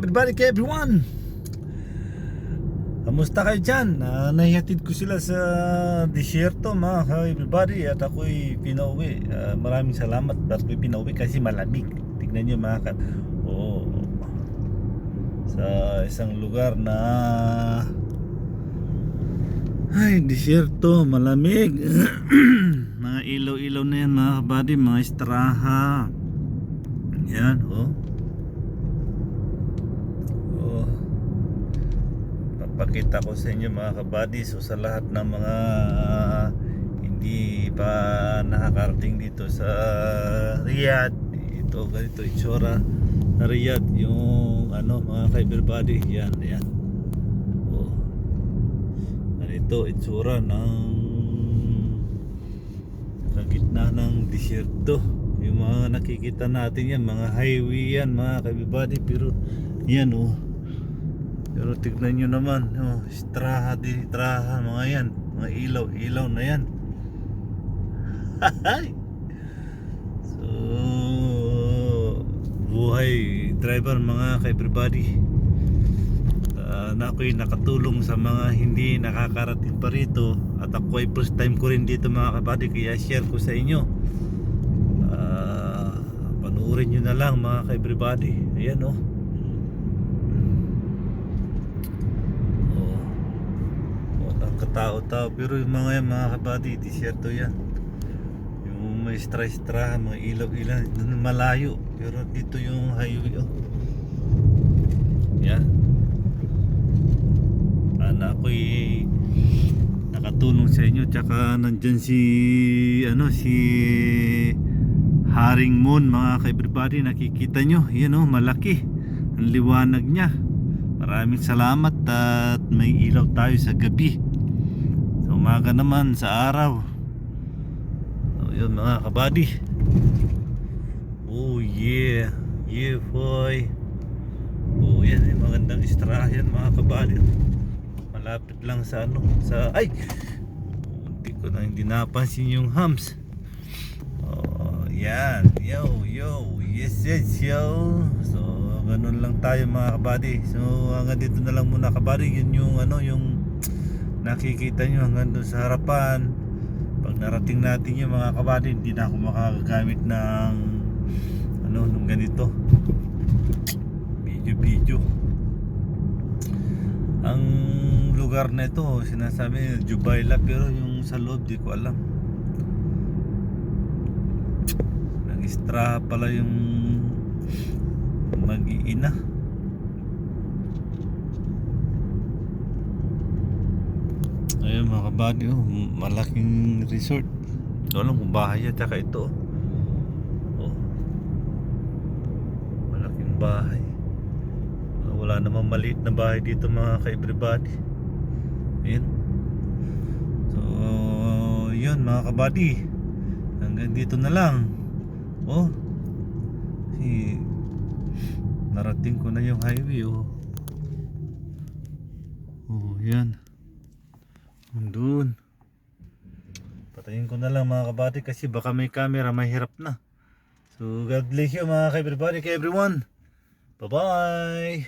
everybody, kay everyone. Kamusta kayo dyan? Nahihatid ko sila sa disyerto mga everybody at ako'y pinauwi. Maraming salamat at ako'y pinauwi kasi malamig. Tignan nyo mga sa isang lugar na disyerto, malamig. Mga ilaw-ilaw na yan mga kabady, mga estraha. Yan papakita ko sa inyo mga kabady. So sa lahat ng mga hindi pa nakakarating dito sa Riyadh, ito ganito itsura na Riyadh, yung mga ka-everybody, yan ganito itsura ng gitna ng disyerto. Yung mga nakikita natin yan, mga highway yan mga ka-everybody, pero yan pero tignan nyo naman, estraha mga yan, mga ilaw na yan. So buhay driver mga ka-everybody, na ako'y nakatulong sa mga hindi nakakarating pa rito, at ako ay first time ko rin dito mga ka-everybody, kaya share ko sa inyo. Panuorin nyo na lang mga ka-everybody. Ayan katao-tao, pero yung mga yan mga kabady, disyerto yan. Yung may estra-estra, mga ilaw-ilaw doon malayo, pero dito yung highway yan. Ako'y nakatulong sa inyo, tsaka nandyan si Haring Moon mga ka-everybody, nakikita nyo yan malaki ang liwanag niya. Maraming salamat, at may ilaw tayo sa gabi, sa umaga naman, sa araw. So yun mga kabady. Yeah boy. Yan yung magandang estraha yan mga kabady. Malapit lang sa hindi ko na hindi napansin yung hams. Yan, yes yo. So ganun lang tayo mga kabady. So hanggang dito na lang muna kabady. Yun yung yung nakikita nyo hanggang doon sa harapan. Pag narating natin yung mga kabady, hindi na ako makakagamit ng nung ganito video. Ang lugar na ito sinasabi Jubaila, pero yung sa loob di ko alam. Nag-extra pala yung mag-iina. Ayun mga kabady, malaking resort. Ito lang kung bahay at saka ito malaking bahay. Wala namang maliit na bahay dito mga ka-everybody. Ayun. So yun mga kabady, hanggang dito na lang. Narating ko na yung highway. Yan doon. Patayin ko na lang mga kabady, kasi baka may camera mahirap na. So God bless you mga ka-everybody, kay everyone. Bye bye.